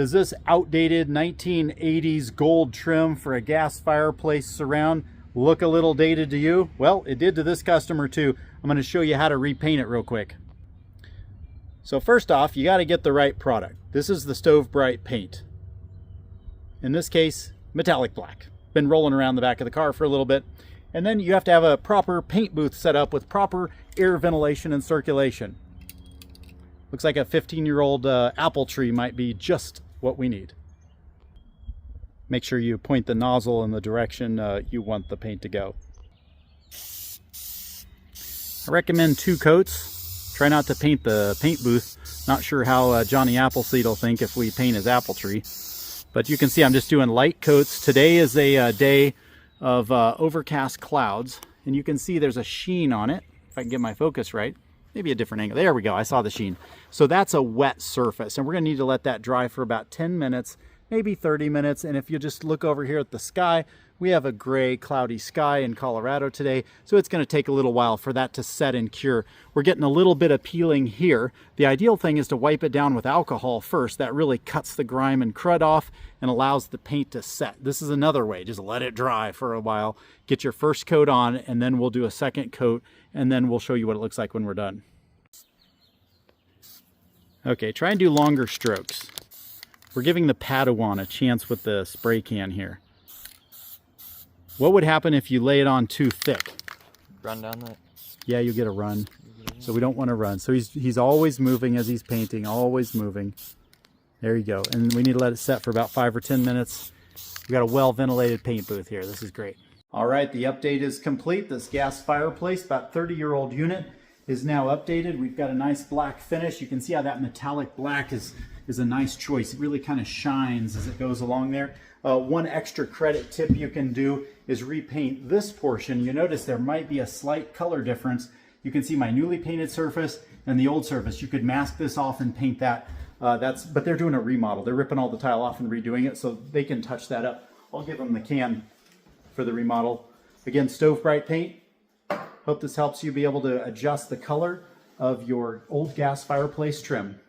Does this outdated 1980s gold trim for a gas fireplace surround look a little dated to you? Well, it did to this customer too. I'm going to show you how to repaint it real quick. So first off, you got to get the right product. This is the Stove Bright paint. In this case, metallic black. Been rolling around the back of the car for a little bit. And then you have to have a proper paint booth set up with proper air ventilation and circulation. Looks like a 15-year-old apple tree might be just what we need. Make sure you point the nozzle in the direction you want the paint to go. I recommend 2 coats. Try not to paint the paint booth. Not sure how Johnny Appleseed will think if we paint his apple tree. But you can see I'm just doing light coats. Today is a day of overcast clouds. And you can see there's a sheen on it. If I can get my focus right. Maybe a different angle. There we go. I saw the sheen. So that's a wet surface. And we're going to need to let that dry for about 10 minutes, maybe 30 minutes. And if you just look over here at the sky, we have a gray, cloudy sky in Colorado today. So it's going to take a little while for that to set and cure. We're getting a little bit of peeling here. The ideal thing is to wipe it down with alcohol first. That really cuts the grime and crud off and allows the paint to set. This is another way. Just let it dry for a while. Get your first coat on, and then we'll do a second coat, and then we'll show you what it looks like when we're done. Okay, try and do longer strokes. We're giving the Padawan a chance with the spray can here. What would happen if you lay it on too thick? Run down that? Yeah, you get a run. So we don't want to run. So he's always moving as he's painting, always moving. There you go. And we need to let it set for about 5 or 10 minutes. We've got a well-ventilated paint booth here. This is great. All right, the update is complete. This gas fireplace, about 30-year-old unit, is now updated. We've got a nice black finish. You can see how that metallic black is a nice choice. It really kind of shines as it goes along there. One extra credit tip you can do is repaint this portion. You notice there might be a slight color difference. You can see my newly painted surface and the old surface. You could mask this off and paint that. But they're doing a remodel. They're ripping all the tile off and redoing it, so they can touch that up. I'll give them the can for the remodel. Again, Stove Bright paint. Hope this helps you be able to adjust the color of your old gas fireplace trim.